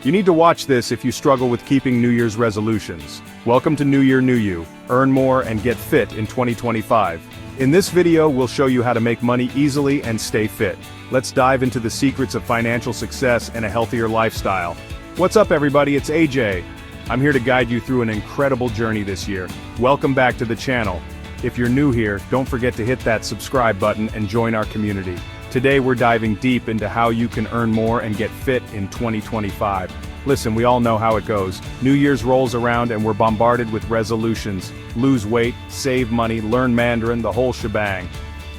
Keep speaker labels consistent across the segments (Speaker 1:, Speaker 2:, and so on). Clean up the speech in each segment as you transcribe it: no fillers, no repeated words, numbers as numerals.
Speaker 1: You need to watch this if you struggle with keeping New Year's resolutions. Welcome to New Year, New You. Earn more and get fit in 2025. In this video, we'll show you how to make money easily and stay fit. Let's dive into the secrets of financial success and a healthier lifestyle. What's up, everybody? It's AJ. I'm here to guide you through an incredible journey this year. Welcome back to the channel. If you're new here, don't forget to hit that subscribe button and join our community. Today we're diving deep into how you can earn more and get fit in 2025. Listen, we all know how it goes. New Year's rolls around and we're bombarded with resolutions. Lose weight, save money, learn Mandarin, the whole shebang.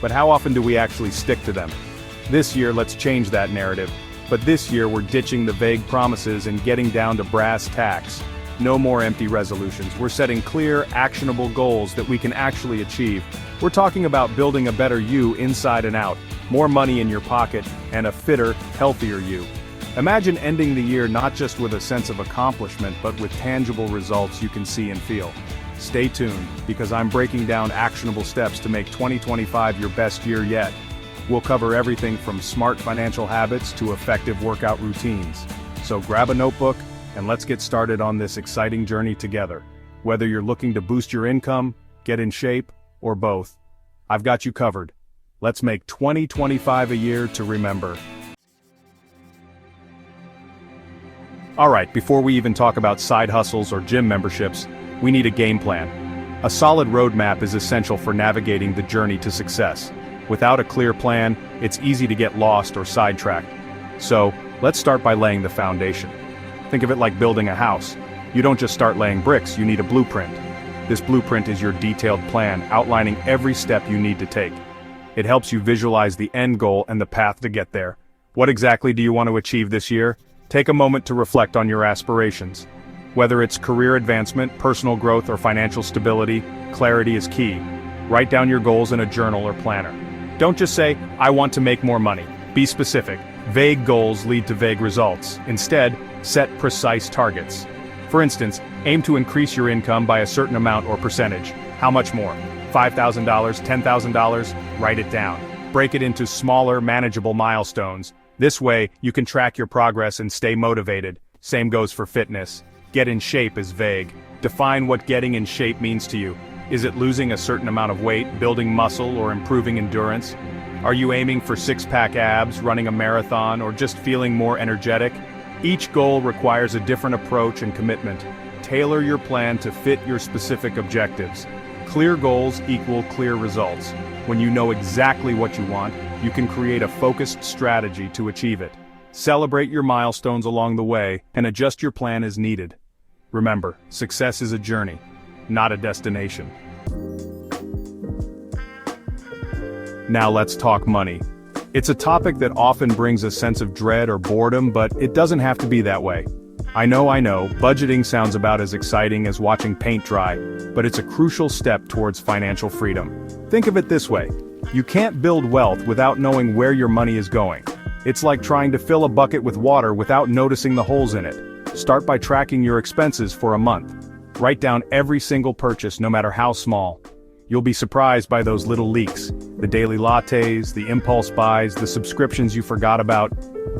Speaker 1: But how often do we actually stick to them? This year, let's change that narrative. But this year we're ditching the vague promises and getting down to brass tacks. No more empty resolutions. We're setting clear, actionable goals that we can actually achieve. We're talking about building a better you inside and out, more money in your pocket, and a fitter, healthier you. Imagine ending the year not just with a sense of accomplishment but with tangible results you can see and feel. Stay tuned, because I'm breaking down actionable steps to make 2025 your best year yet. We'll cover everything from smart financial habits to effective workout routines. So grab a notebook, and let's get started on this exciting journey together. Whether you're looking to boost your income, get in shape, or both, I've got you covered. Let's make 2025 a year to remember. Alright, before we even talk about side hustles or gym memberships, we need a game plan. A solid roadmap is essential for navigating the journey to success. Without a clear plan, it's easy to get lost or sidetracked. So, let's start by laying the foundation. Think of it like building a house. You don't just start laying bricks, you need a blueprint. This blueprint is your detailed plan, outlining every step you need to take. It helps you visualize the end goal and the path to get there. What exactly do you want to achieve this year? Take a moment to reflect on your aspirations. Whether it's career advancement, personal growth, or financial stability, clarity is key. Write down your goals in a journal or planner. Don't just say, "I want to make more money." Be specific. Vague goals lead to vague results. Instead, set precise targets. For instance, aim to increase your income by a certain amount or percentage. How much more? $5,000, $10,000? Write it down. Break it into smaller, manageable milestones. This way, you can track your progress and stay motivated. Same goes for fitness. Get in shape is vague. Define what getting in shape means to you. Is it losing a certain amount of weight, building muscle, or improving endurance? Are you aiming for six-pack abs, running a marathon, or just feeling more energetic? Each goal requires a different approach and commitment. Tailor your plan to fit your specific objectives. Clear goals equal clear results. When you know exactly what you want, you can create a focused strategy to achieve it. Celebrate your milestones along the way and adjust your plan as needed. Remember, success is a journey, not a destination. Now let's talk money. It's a topic that often brings a sense of dread or boredom, but it doesn't have to be that way. I know, budgeting sounds about as exciting as watching paint dry, but it's a crucial step towards financial freedom. Think of it this way. You can't build wealth without knowing where your money is going. It's like trying to fill a bucket with water without noticing the holes in it. Start by tracking your expenses for a month. Write down every single purchase, no matter how small. You'll be surprised by those little leaks. The daily lattes, the impulse buys, the subscriptions you forgot about.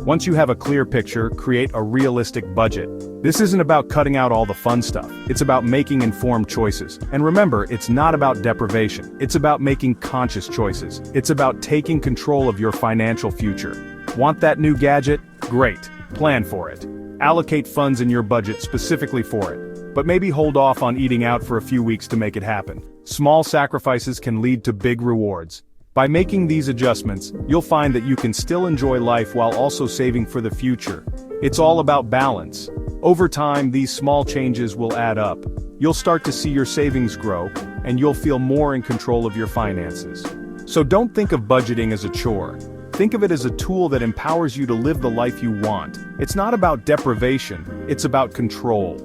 Speaker 1: Once you have a clear picture, create a realistic budget. This isn't about cutting out all the fun stuff. It's about making informed choices. And remember, it's not about deprivation. It's about making conscious choices. It's about taking control of your financial future. Want that new gadget? Great. Plan for it. Allocate funds in your budget specifically for it. But maybe hold off on eating out for a few weeks to make it happen. Small sacrifices can lead to big rewards. By making these adjustments, you'll find that you can still enjoy life while also saving for the future. It's all about balance. Over time, these small changes will add up. You'll start to see your savings grow, and you'll feel more in control of your finances. So don't think of budgeting as a chore. Think of it as a tool that empowers you to live the life you want. It's not about deprivation, it's about control.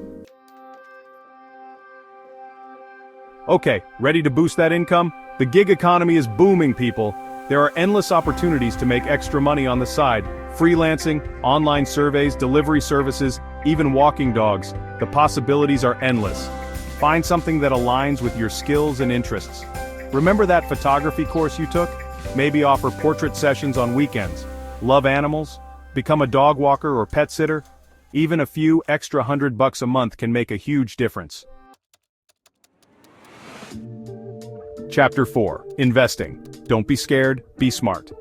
Speaker 1: Okay, ready to boost that income? The gig economy is booming, people. There are endless opportunities to make extra money on the side. Freelancing, online surveys, delivery services, even walking dogs. The possibilities are endless. Find something that aligns with your skills and interests. Remember that photography course you took? Maybe offer portrait sessions on weekends. Love animals? Become a dog walker or pet sitter? Even a few extra $100 a month can make a huge difference. Chapter 4. Investing. Don't be scared, be smart.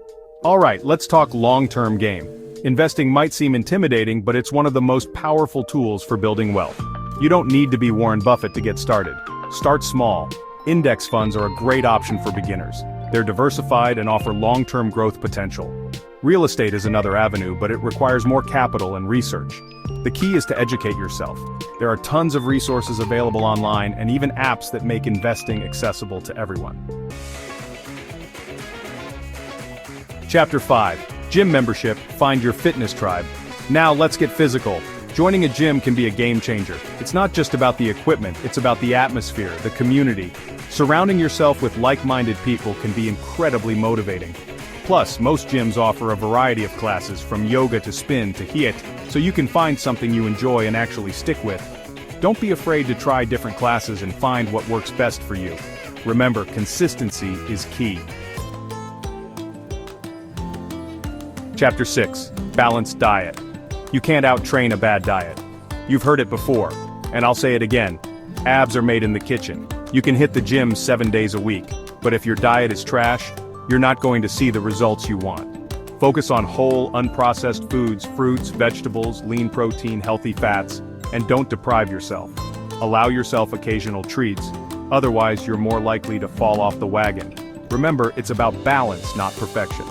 Speaker 1: Alright, let's talk long-term game. Investing might seem intimidating, but it's one of the most powerful tools for building wealth. You don't need to be Warren Buffett to get started. Start small. Index funds are a great option for beginners. They're diversified and offer long-term growth potential. Real estate is another avenue, but it requires more capital and research. The key is to educate yourself. There are tons of resources available online and even apps that make investing accessible to everyone. Chapter 5. Gym membership, find your fitness tribe. Now let's get physical. Joining a gym can be a game changer. It's not just about the equipment, it's about the atmosphere, the community. Surrounding yourself with like-minded people can be incredibly motivating. Plus, most gyms offer a variety of classes from yoga to spin to HIIT, so you can find something you enjoy and actually stick with. Don't be afraid to try different classes and find what works best for you. Remember, consistency is key. Chapter 6. Balanced diet. You can't out-train a bad diet. You've heard it before, and I'll say it again. Abs are made in the kitchen. You can hit the gym 7 days a week, but if your diet is trash, you're not going to see the results you want. Focus on whole, unprocessed foods, fruits, vegetables, lean protein, healthy fats, and don't deprive yourself. Allow yourself occasional treats, otherwise you're more likely to fall off the wagon. Remember, it's about balance, not perfection.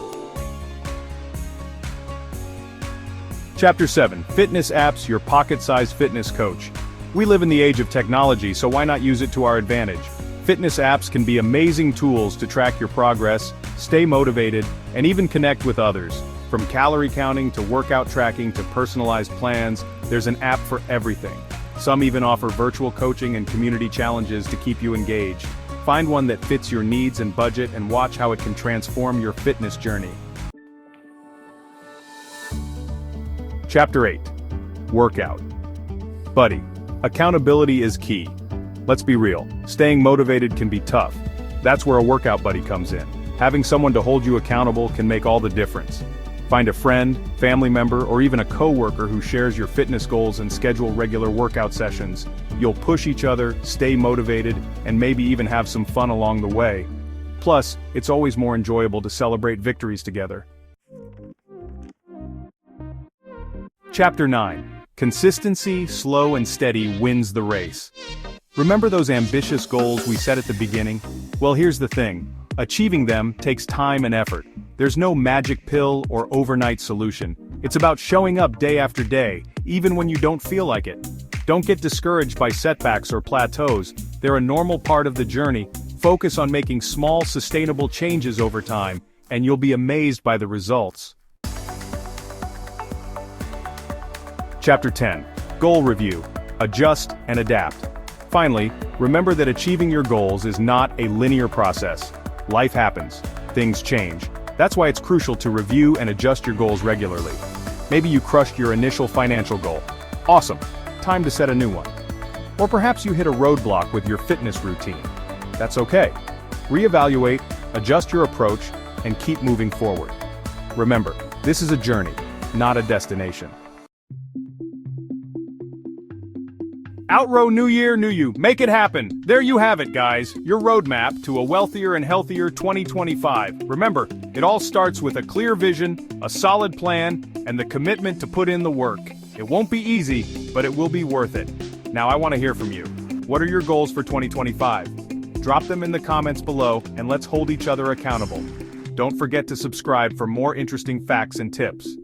Speaker 1: Chapter 7. Fitness apps, your pocket-sized fitness coach. We live in the age of technology, so why not use it to our advantage? Fitness apps can be amazing tools to track your progress, stay motivated, and even connect with others. From calorie counting to workout tracking to personalized plans, there's an app for everything. Some even offer virtual coaching and community challenges to keep you engaged. Find one that fits your needs and budget and watch how it can transform your fitness journey. Chapter 8. Workout. Buddy, accountability is key. Let's be real, staying motivated can be tough. That's where a workout buddy comes in. Having someone to hold you accountable can make all the difference. Find a friend, family member, or even a coworker who shares your fitness goals and schedule regular workout sessions. You'll push each other, stay motivated, and maybe even have some fun along the way. Plus, it's always more enjoyable to celebrate victories together. Chapter 9. Consistency, slow and steady wins the race. Remember those ambitious goals we set at the beginning? Well, here's the thing. Achieving them takes time and effort. There's no magic pill or overnight solution. It's about showing up day after day, even when you don't feel like it. Don't get discouraged by setbacks or plateaus. They're a normal part of the journey. Focus on making small, sustainable changes over time, and you'll be amazed by the results. Chapter 10. Goal review. Adjust and adapt. Finally, remember that achieving your goals is not a linear process. Life happens. Things change. That's why it's crucial to review and adjust your goals regularly. Maybe you crushed your initial financial goal. Awesome. Time to set a new one. Or perhaps you hit a roadblock with your fitness routine. That's okay. Reevaluate, adjust your approach, and keep moving forward. Remember, this is a journey, not a destination. Outrow New Year, New You. Make it happen. There you have it, guys. Your roadmap to a wealthier and healthier 2025. Remember, it all starts with a clear vision, a solid plan, and the commitment to put in the work. It won't be easy, but it will be worth it. Now I want to hear from you. What are your goals for 2025? Drop them in the comments below, and let's hold each other accountable. Don't forget to subscribe for more interesting facts and tips.